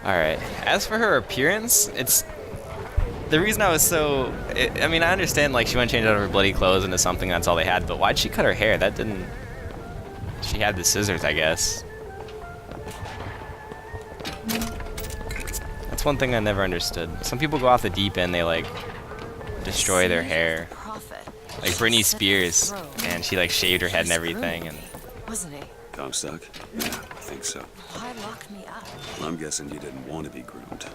Alright, as for her appearance, it's... The reason I was so... I mean, I understand, like, she went change out of her bloody clothes into something that's all they had, but why'd she cut her hair? That didn't... She had the scissors, I guess. That's one thing I never understood. Some people go off the deep end, they, like, destroy their hair. Like Britney Spears, and she, like, shaved her head and everything, and... Wasn't he? Comstock? Yeah, I think so. Why lock me up? Well, I'm guessing he didn't want to be groomed.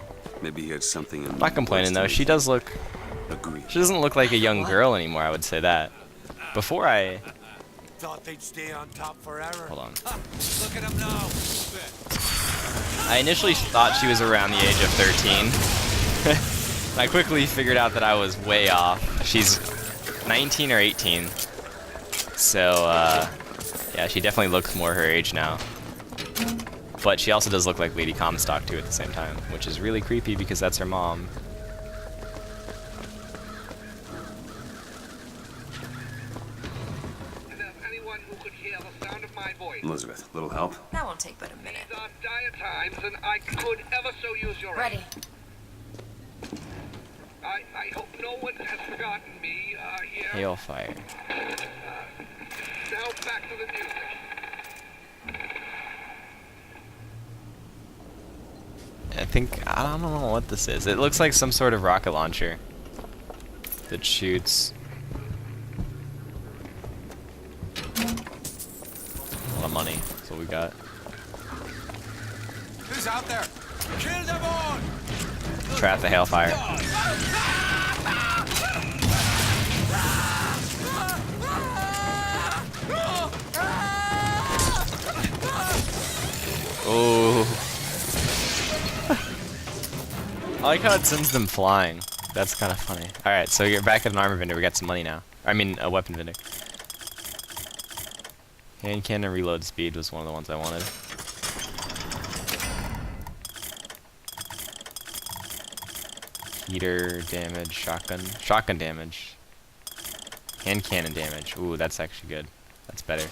Maybe he had something in... I'm not complaining, though. She does look... Agreed. She doesn't look like a young girl anymore, I would say that. Before I... Thought they'd stay on top forever. Hold on. Look at him now. I initially thought she was around the age of 13. I quickly figured out that I was way off. She's 19 or 18. So, yeah, she definitely looks more her age now. But she also does look like Lady Comstock, too, at the same time, which is really creepy because that's her mom. Elizabeth, little help? That won't take but a minute. These are dire times, and I could ever so use your Ready. aid. I hope no one has forgotten me here. Hailfire. Now back to the music. I think, I don't know what this is. It looks like some sort of rocket launcher that shoots. A lot of money, that's what we got. Who's out there? Kill them all! Trap the hailfire. Oh. I like how it sends them flying. That's kind of funny. Alright, so you're back at an armor vendor. We got some money now. I mean, a weapon vendor. Hand cannon reload speed was one of the ones I wanted. Heater damage, shotgun. Shotgun damage. Hand cannon damage. Ooh, that's actually good. That's better.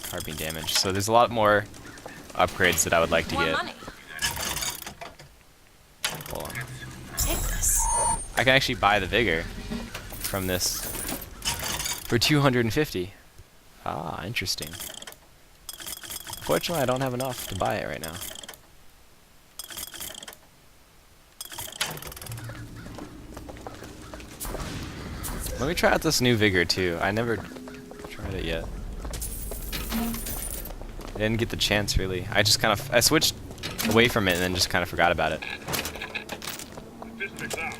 Carbine damage. So there's a lot more upgrades that I would like to get. Money. Hold on. Take this. I can actually buy the vigor from this for 250. Ah, interesting. Fortunately, I don't have enough to buy it right now. Let me try out this new vigor too. I never tried it yet. I didn't get the chance really. I just kind of I switched away from it and then just kind of forgot about it. District's out.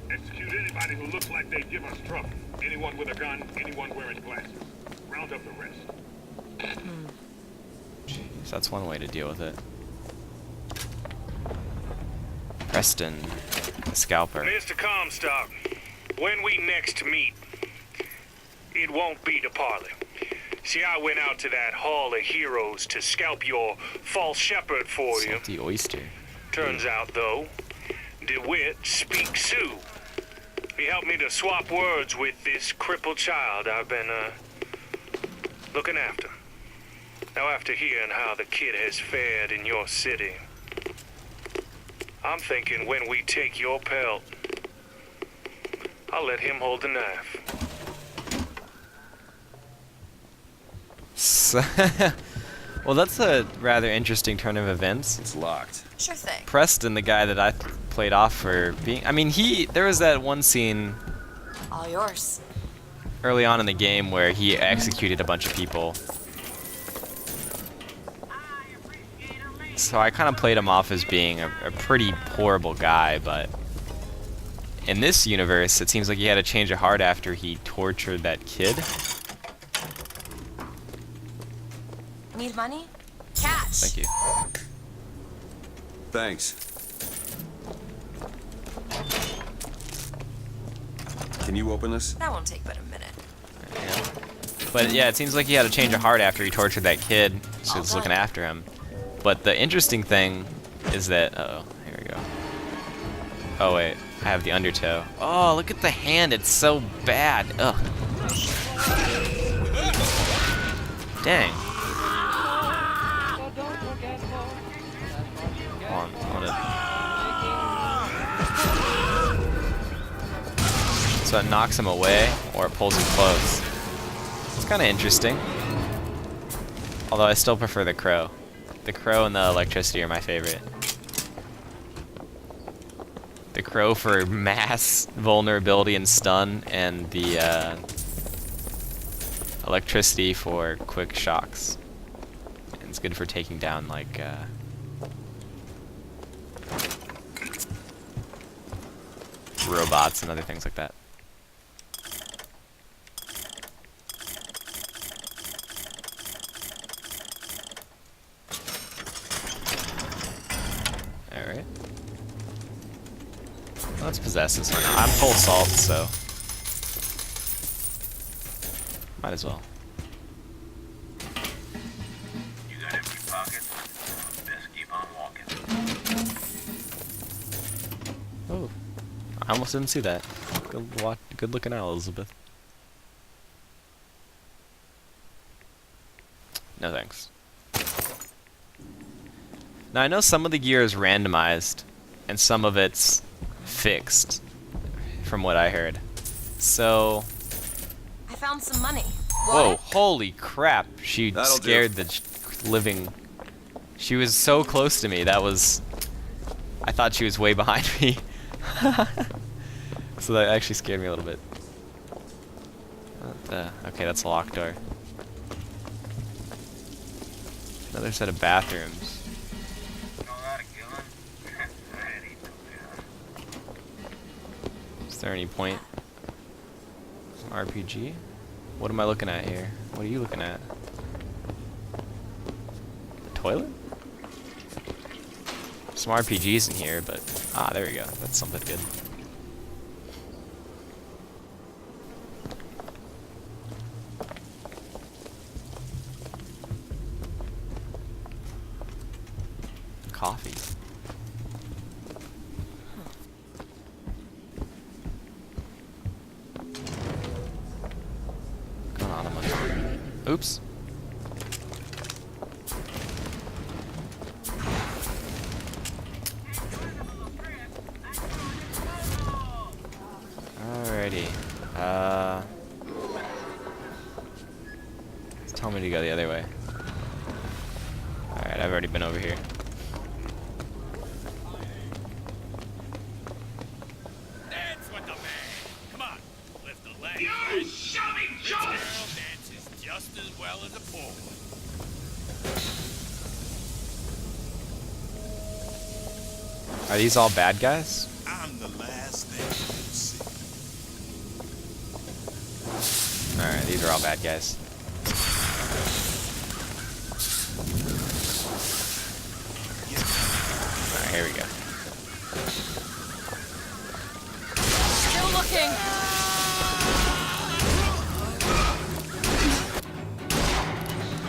Execute anybody who looks like they give us trouble. Anyone with a gun, anyone wearing glasses. Round up the rest. Jeez, that's one way to deal with it. Preston, the scalper. Mr. Comstock, when we next meet, it won't be to parley. See, I went out to that Hall of Heroes to scalp your false shepherd for you. Salty oyster. Turns out, though, DeWitt speaks Sioux. He helped me to swap words with this crippled child I've been, looking after. Now, after hearing how the kid has fared in your city, I'm thinking when we take your pelt, I'll let him hold the knife. Well, that's a rather interesting turn of events. It's locked. Sure thing. Preston, the guy that I played off for being... I mean, there was that one scene All yours. early on in the game where he executed a bunch of people. So I kind of played him off as being a pretty horrible guy, but in this universe, it seems like he had a change of heart after he tortured that kid. Need money? Cash. Thank you. Thanks. Can you open this? That won't take but a minute. Yeah. But yeah, it seems like he had a change of heart after he tortured that kid, so it's looking after him. But the interesting thing is that... Uh-oh, here we go. Oh wait, I have the undertow. Oh, look at the hand, it's so bad. Ugh. so it knocks him away, or it pulls him close. It's kind of interesting. Although I still prefer the crow. The crow and the electricity are my favorite. The crow for mass vulnerability and stun, and the electricity for quick shocks. And it's good for taking down like robots and other things like that. Alright. Let's possess this one. I'm full salt, so might as well. You got empty pockets? Best keep on walking. Oh, I almost didn't see that. Good looking out, Elizabeth. No thanks. Now I know some of the gear is randomized, and some of it's fixed, from what I heard. So, I found some money. whoa, What? holy crap! She That'll scared the living. She was so close to me. That was. I thought she was way behind me. So that actually scared me a little bit. What the? Okay, that's a locked door. Another set of bathrooms. Is there any point? Some RPG? What am I looking at here? What are you looking at? The toilet? Some RPGs in here, but there we go. That's something good. Coffee. Going on, I'm hungry. Oops. Alrighty. Tell me to go the other way. Alright, I've already been over here. Dance with the man. Come on, lift the leg. You show me This girl dances just as well as a pole. Are these all bad guys? I'm the last thing you see. Alright, these are all bad guys. Alright, here we go. Still looking.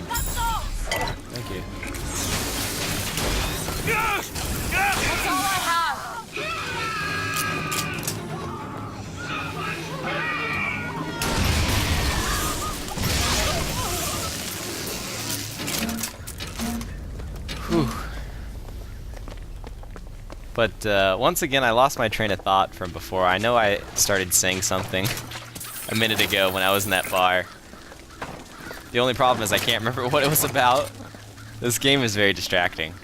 That's all. Thank you. That's all I have. Whew. But once again, I lost my train of thought from before. I know I started saying something a minute ago when I was in that bar. The only problem is I can't remember what it was about. This game is very distracting.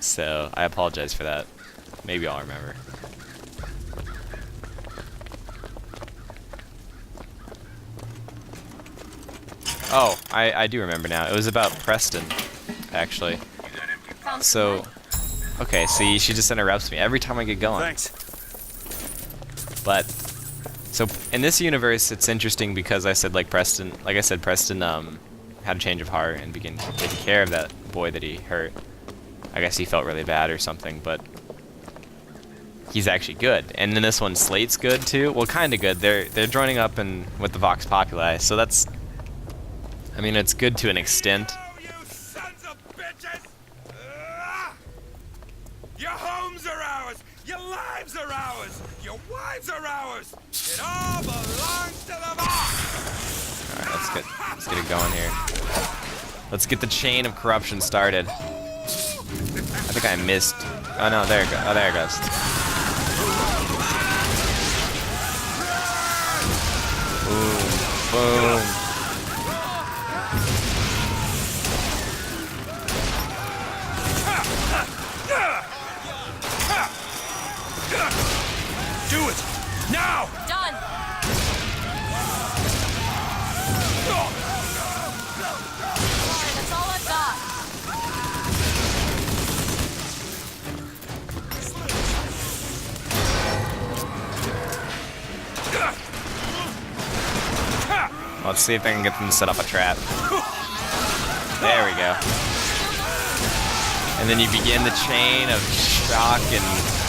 So, I apologize for that. Maybe I'll remember. Oh, I do remember now. It was about Preston, actually. Found some So, money. okay, see, she just interrupts me every time I get going. Thanks. But, so in this universe, it's interesting because I said, like I said, Preston had a change of heart and began taking care of that boy that he hurt. I guess he felt really bad or something, but he's actually good. And in this one, Slate's good too. Well, kind of good. They're joining up with the Vox Populi, so that's. I mean, it's good to an extent. Oh, you sons of bitches! Your homes are ours! Your lives are ours! Your wives are ours! It all belongs to the boss! Alright, let's get it going here. Let's get the chain of corruption started. I think I missed. Oh no, there it goes. Oh, there it goes. Boom. Do it! Now! Done. Sorry, that's all I've got. Let's see if I can get them to set up a trap. There we go. And then you begin the chain of shock and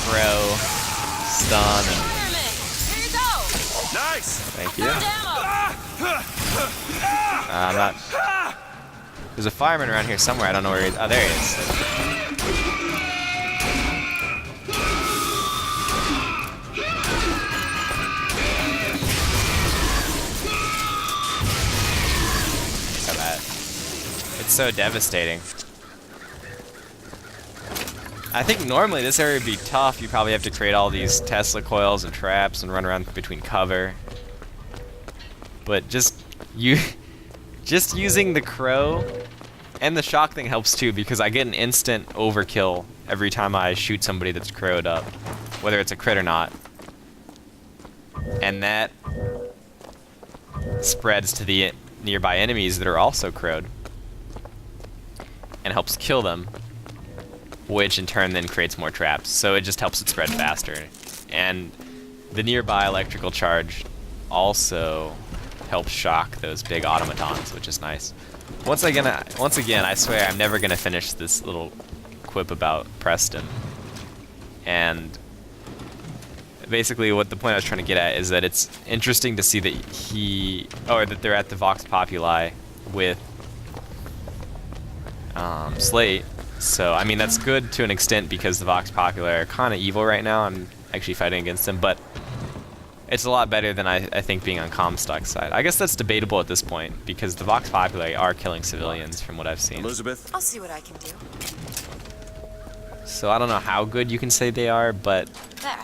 throw, stun, and Fireman, here you go. Nice! thank you. Found ammo. I'm not. There's a fireman around here somewhere. I don't know where he is. Oh, there he is. Look at that. It's so devastating. I think normally this area would be tough. You probably have to create all these Tesla coils and traps and run around between cover. But just using the crow and the shock thing helps too, because I get an instant overkill every time I shoot somebody that's crowed up, whether it's a crit or not. And that spreads to the nearby enemies that are also crowed and helps kill them, which in turn then creates more traps. So it just helps it spread faster. And the nearby electrical charge also helps shock those big automatons, which is nice. Once again, I swear I'm never gonna finish this little quip about Preston. And basically what the point I was trying to get at is that it's interesting to see that that they're at the Vox Populi with Slate. So, I mean, that's good to an extent because the Vox Populi are kind of evil right now. I'm actually fighting against them, but it's a lot better than I think being on Comstock's side. I guess that's debatable at this point because the Vox Populi are killing civilians from what I've seen. Elizabeth? I'll see what I can do. So I don't know how good you can say they are, but There.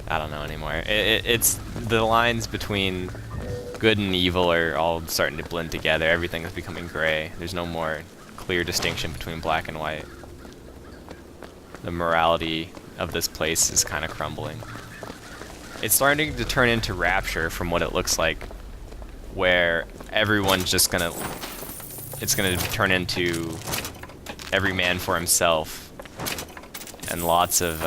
I don't know anymore. It's the lines between good and evil are all starting to blend together. Everything is becoming gray. There's no more clear distinction between black and white. The morality of this place is kind of crumbling. It's starting to turn into Rapture from what it looks like, where everyone's just gonna... It's gonna turn into every man for himself and lots of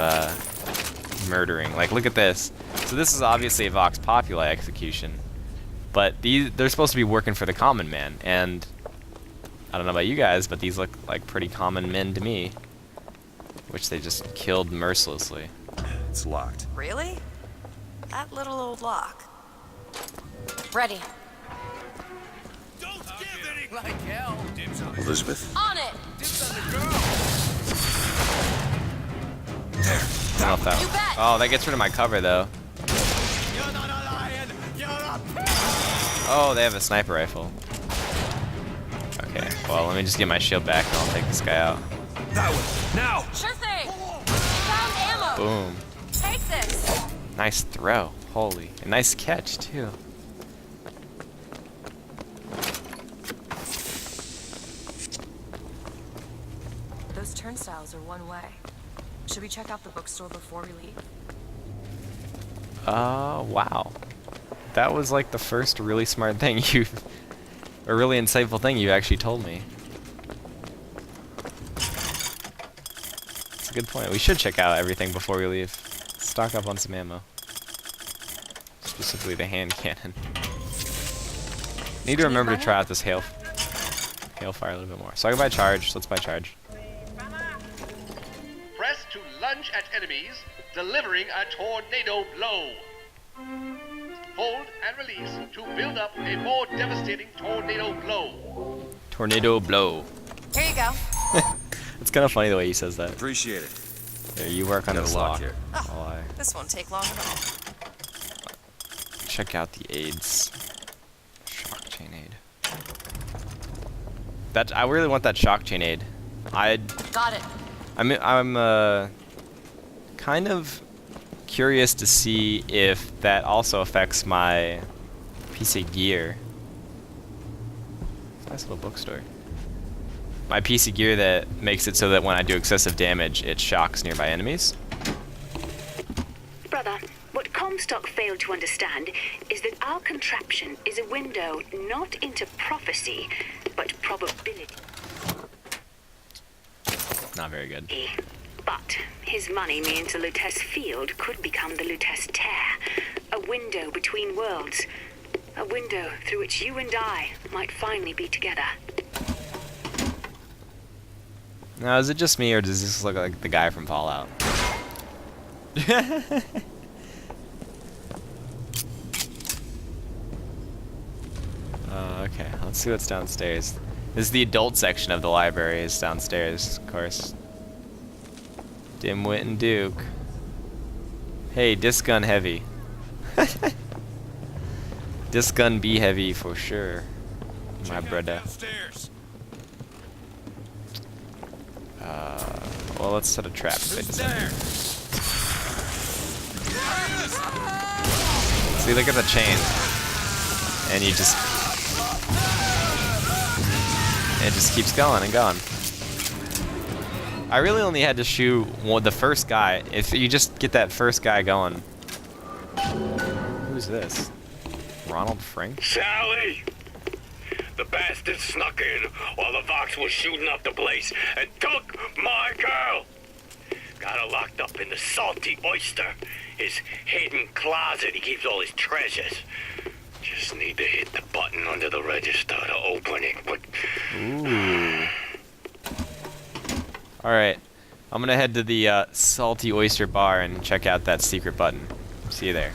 murdering. Like, look at this. So this is obviously a Vox Populi execution, but they're supposed to be working for the common man, and I don't know about you guys, but these look like pretty common men to me, which they just killed mercilessly. It's locked. Really? That little old lock. Ready. Don't give any like hell! Elizabeth? On it! I don't know if that. You bet. Oh, that gets rid of my cover though. You're not a lion! You're a pig! Oh, they have a sniper rifle. Okay, well, let me just get my shield back and I'll take this guy out. That one! Now! Sure thing! Found ammo! Boom. Take this! Nice throw. Holy. A nice catch, too. Those turnstiles are one way. Should we check out the bookstore before we leave? Wow. That was like the first really smart thing a really insightful thing you actually told me. That's a good point. We should check out everything before we leave. Stock up on some ammo. Specifically the hand cannon. Need to remember to try out this hailfire a little bit more. So I can buy charge. Let's buy charge. Press to lunge at enemies, delivering a tornado blow. Hold and release to build up a more devastating tornado blow. Tornado blow. Here you go. It's kind of funny the way he says that. Appreciate it. There, you work on Got this a lock lock. here. While I This won't take long at all. check out the aids. Shock chain aid. I really want that shock chain aid. Got it. I'm kind of curious to see if that also affects my piece of gear. Nice little bookstore. My piece of gear that makes it so that when I do excessive damage, it shocks nearby enemies. Brother, what Comstock failed to understand is that our contraption is a window not into prophecy, but probability. Not very good. But his money means the Lutece field could become the Lutece tear, a window between worlds, a window through which you and I might finally be together. Now, is it just me, or does this look like the guy from Fallout? Okay, let's see what's downstairs. This is the adult section of the library, is downstairs, of course. Dimwit and Duke. Hey, disc gun heavy. Disc gun be heavy for sure, my brother. Well, let's set a trap. Wait a second. See, look at the chain. And you just... it just keeps going and going. I really only had to shoot the first guy. If you just get that first guy going... Who's this? Ronald Frank? Sally! The bastard snuck in while the Vox was shooting up the place and took my girl! Got her locked up in the Salty Oyster, his hidden closet he keeps all his treasures. Just need to hit the button under the register to open it, but... Ooh. Alright, I'm gonna head to the Salty Oyster Bar and check out that secret button. See you there.